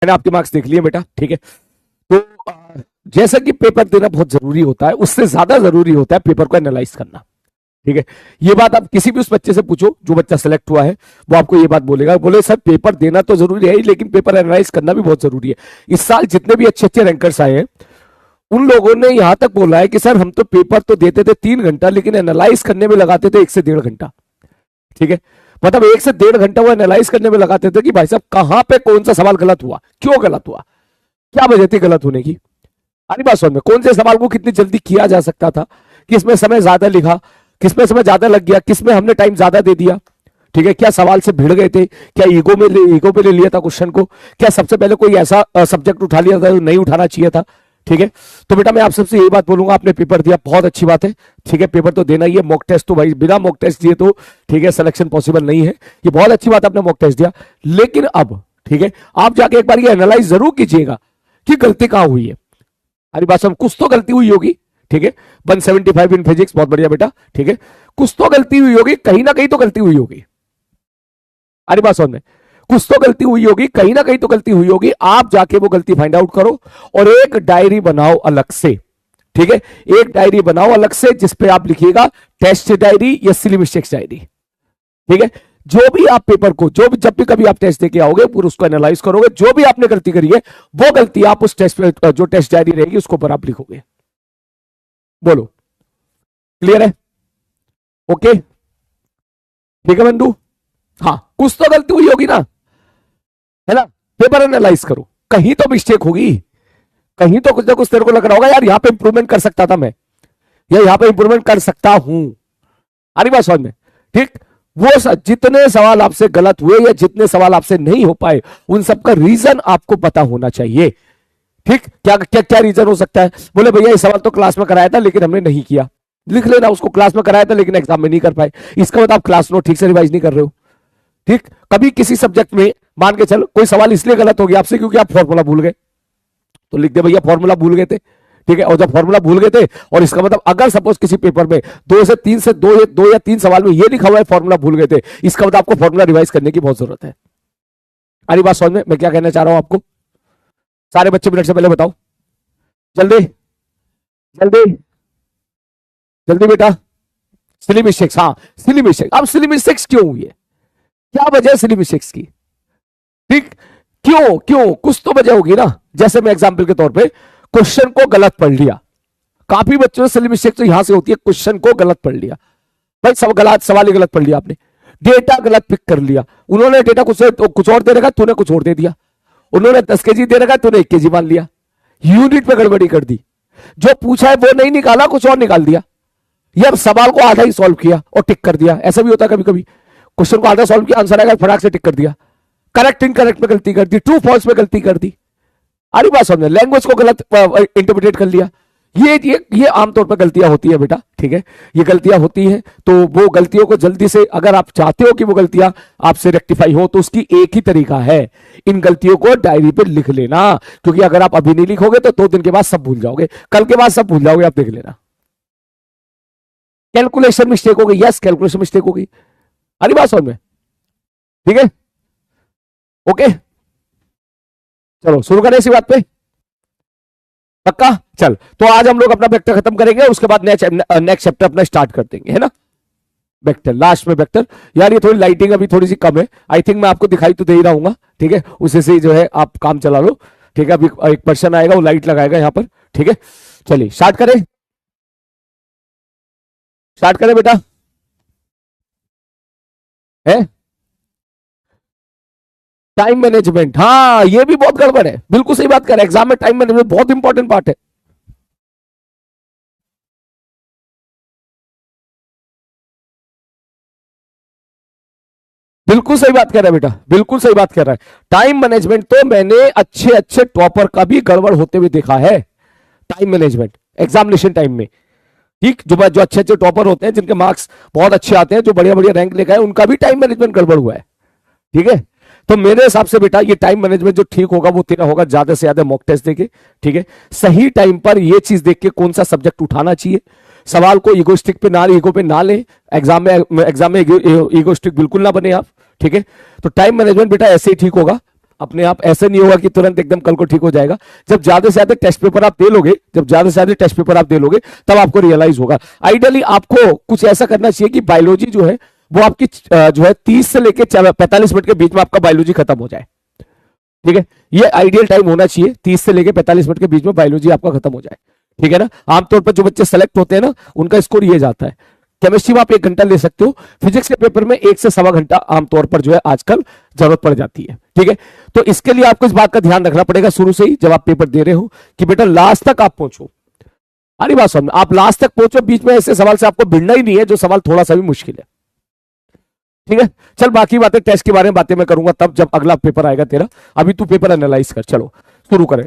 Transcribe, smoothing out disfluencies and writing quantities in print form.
मैंने आपके मार्क्स देख लिए बेटा, ठीक है। तो जैसा कि पेपर देना बहुत जरूरी होता है, उससे ज्यादा जरूरी होता है पेपर को एनालाइज करना, ठीक है। ये बात आप किसी भी उस बच्चे से पूछो जो बच्चा सेलेक्ट हुआ है, वो आपको ये बात बोलेगा, बोले सर पेपर देना तो जरूरी है लेकिन पेपर एनालाइज करना भी बहुत जरूरी है। इस साल जितने भी अच्छे अच्छे रैंकर्स आए हैं उन लोगों ने यहां तक बोला है कि सर हम तो पेपर तो देते थे 3 घंटा लेकिन एनालाइज करने में लगाते थे 1 से 1.5 घंटा, ठीक है। मतलब 1 से 1.5 घंटा वो एनालाइज करने में लगाते थे कि भाई साहब कहां पे कौन सा सवाल गलत हुआ, क्यों गलत हुआ, क्या वजह थी गलत होने की। अरे बात समझ में, कौन से सवाल को कितनी जल्दी किया जा सकता था, किसमें समय ज्यादा लिखा, किसमें समय ज्यादा लग गया, किसमें हमने टाइम ज्यादा दे दिया, ठीक है। क्या सवाल से भिड़ गए थे, क्या ईगो पे ले लिया था क्वेश्चन को, क्या सबसे पहले कोई ऐसा सब्जेक्ट उठा लिया था जो नहीं उठाना चाहिए था, ठीक है। तो बेटा मैं आप सबसे यही बात बोलूंगा, आपने पेपर दिया बहुत अच्छी बात है, ठीक है। पेपर तो देना ही है, मॉक टेस्ट तो भाई बिना मॉक टेस्ट दिए तो ठीक है सिलेक्शन पॉसिबल नहीं है, ये बहुत अच्छी बात आपने मॉक टेस्ट दिया। लेकिन अब ठीक है आप जाके एक बार ये एनालाइज जरूर कीजिएगा कि गलती कहां हुई है। अरे बात समझ, कुछ तो गलती हुई होगी, ठीक है। 175 इन फिजिक्स, बहुत बढ़िया बेटा, ठीक है। कुछ तो गलती हुई होगी, कहीं ना कहीं तो गलती हुई होगी। अरे बात समझ में, कुछ तो गलती हुई होगी, कहीं ना कहीं तो गलती हुई होगी। आप जाके वो गलती फाइंड आउट करो और एक डायरी बनाओ अलग से, ठीक है। एक डायरी बनाओ अलग से जिसपे आप लिखिएगा टेस्ट डायरी या सिली मिस्टेक्स डायरी, ठीक है। जो भी आप पेपर को जब भी कभी आप टेस्ट देके आओगे पूरा उसको एनालाइज करोगे, जो भी आपने गलती करी है वो गलती आप उस टेस्ट पे जो टेस्ट डायरी रहेगी उसके ऊपर आप लिखोगे। बोलो क्लियर है? ओके ठीक है बंधु, हाँ कुछ तो गलती हुई होगी ना, है ना। पेपर एनालाइज करो, कहीं तो मिस्टेक होगी, कहीं तो कुछ ना कुछ तेरे को लग रहा होगा यार यहां पे इंप्रूवमेंट कर सकता था मैं, या यहां पे इंप्रूवमेंट कर सकता हूं। अरे बात समझ में, ठीक। वो जितने सवाल आपसे गलत हुए या जितने सवाल आपसे नहीं हो पाए उन सबका रीजन आपको पता होना चाहिए, ठीक। क्या क्या क्या रीजन हो सकता है, बोले भैया ये सवाल तो क्लास में कराया था लेकिन हमने नहीं किया, लिख लेना उसको क्लास में कराया था लेकिन एग्जाम में नहीं कर पाए, इसका मतलब आप क्लास नोट ठीक से रिवाइज नहीं कर रहे हो, ठीक। कभी किसी सब्जेक्ट में मान के चल कोई सवाल इसलिए गलत हो गया आपसे क्योंकि आप फॉर्मूला भूल गए, तो लिख दे भैया फॉर्मूला भूल गए थे, ठीक है। और जब फॉर्मूला भूल गए थे और इसका मतलब अगर सपोज किसी पेपर में 2 या 3 सवाल में ये लिखा हुआ है फॉर्मूला भूल गए थे, इसका मतलब आपको फॉर्मूला रिवाइज करने की बहुत जरूरत है। अरे बात समझ में मैं क्या कहना चाह रहा हूं आपको, सारे बच्चे मिनट से पहले बताओ, जल्दी जल्दी जल्दी बेटा। सिली मिस्टेक्स, हाँ सिली मिस्टेक्स। अब सिली मिस्टेक्स क्यों हुई है, क्या वजह है सिली मिस्टेक्स की, ठीक। क्यों क्यों कुछ तो वजह होगी ना। जैसे मैं एग्जांपल के तौर पे क्वेश्चन को गलत पढ़ लिया, काफी बच्चों ने सिली मिस्टेक तो यहां से होती है, क्वेश्चन को गलत पढ़ लिया, भाई सब गलत सवाल ही गलत पढ़ लिया आपने, डेटा गलत पिक कर लिया, उन्होंने डेटा कुछ और दे रखा तूने कुछ और दे दिया, उन्होंने 10 kg दे रखा तूने 1 kg मान लिया, यूनिट पे गड़बड़ी कर दी, जो पूछा है वो नहीं निकाला कुछ और निकाल दिया, ये अब सवाल को आधा ही सॉल्व किया और टिक कर दिया। ऐसा भी होता है कभी कभी, क्वेश्चन को आधा सॉल्व किया आंसर आएगा फटाक से टिक कर दिया, करेक्ट इनकरेक्ट में गलती कर दी, ट्रू फॉल्स में गलती कर दी। अरे बात समझ, लैंग्वेज को गलत इंटरप्रिटेट कर लिया। ये आमतौर पर गलतियां होती है बेटा, ठीक है। ये गलतियां होती हैं तो वो गलतियों को जल्दी से अगर आप चाहते हो कि वो गलतियां आपसे रेक्टिफाई हो तो उसकी एक ही तरीका है, इन गलतियों को डायरी पे लिख लेना, क्योंकि अगर आप अभी नहीं लिखोगे तो 2 दिन के बाद सब भूल जाओगे, कल के बाद सब भूल जाओगे, आप देख लेना। कैलकुलेशन मिस्टेक हो गई, यस कैलकुलेशन मिस्टेक हो गई। अरे बात समझ में, ठीक है ओके। चलो शुरू करें इसी बात पे, पक्का। चल तो आज हम लोग अपना वेक्टर खत्म करेंगे, उसके बाद नेक्स्ट चैप्टर अपना स्टार्ट कर देंगे, है ना। वेक्टर लास्ट में वेक्टर, यार ये थोड़ी लाइटिंग अभी थोड़ी सी कम है, आई थिंक मैं आपको दिखाई तो दे ही रहूंगा, ठीक है। उसी से जो है आप काम चला लो, ठीक है। अभी एक पर्सन आएगा वो लाइट लगाएगा यहाँ पर, ठीक है। चलिए स्टार्ट करें, स्टार्ट करें बेटा, है टाइम मैनेजमेंट, हाँ ये भी बहुत गड़बड़ है, बिल्कुल सही बात कर रहे हैं। एग्जाम में टाइम मैनेजमेंट बहुत इंपॉर्टेंट पार्ट है। बिल्कुल सही बात कह रहा है बेटा, बिल्कुल सही बात कह रहा है। टाइम मैनेजमेंट तो मैंने अच्छे अच्छे टॉपर का भी गड़बड़ होते हुए देखा है, टाइम मैनेजमेंट एग्जामिनेशन टाइम में, ठीक। जो अच्छे अच्छे टॉपर होते हैं जिनके मार्क्स बहुत अच्छे आते हैं, जो बढ़िया बढ़िया रैंक लेकर आए, उनका भी टाइम मैनेजमेंट गड़बड़ हुआ है, ठीक है। तो मेरे हिसाब से बेटा ये टाइम मैनेजमेंट जो ठीक होगा वो तेरा होगा ज्यादा से ज्यादा मॉक टेस्ट देके, ठीक है। सही टाइम पर ये चीज देख के कौन सा सब्जेक्ट उठाना चाहिए, सवाल को ईगोस्टिक पे ना ईगो पे ना ले, एग्जाम में ईगोस्टिक बिल्कुल ना बने आप, ठीक है। तो टाइम मैनेजमेंट बेटा ऐसे ही ठीक होगा, अपने आप ऐसे नहीं होगा कि तुरंत एकदम कल को ठीक हो जाएगा। जब ज्यादा से ज्यादा टेस्ट पेपर आप दे लोगे, जब ज्यादा से ज्यादा टेस्ट पेपर आप दे लोगे, तब आपको रियलाइज होगा। आइडियली आपको कुछ ऐसा करना चाहिए कि बायोलॉजी जो है वो आपकी जो है 30 से लेकर 45 मिनट के बीच में आपका बायोलॉजी खत्म हो जाए। ठीक है, ये आइडियल टाइम होना चाहिए, 30 से लेकर 45 मिनट के बीच में बायोलॉजी आपका खत्म हो जाए। ठीक है ना। आमतौर पर जो बच्चे सेलेक्ट होते हैं ना, उनका स्कोर ये जाता है। केमिस्ट्री में आप 1 घंटा ले सकते हो, फिजिक्स के पेपर में 1 से सवा घंटा आमतौर पर जो है आजकल जरूरत पड़ जाती है। ठीक है, तो इसके लिए आपको इस बात का ध्यान रखना पड़ेगा शुरू से ही, जब आप पेपर दे रहे हो, कि बेटा लास्ट तक आप पहुंचो। अरे बात समझ, आप लास्ट तक पहुंचो, बीच में ऐसे सवाल से आपको भिड़ना ही नहीं है जो सवाल थोड़ा सा भी मुश्किल है। ठीक है, चल बाकी बातें टेस्ट के बारे में बातें मैं करूंगा तब, जब अगला पेपर आएगा तेरा। अभी तू पेपर एनालाइज कर, चलो शुरू करें।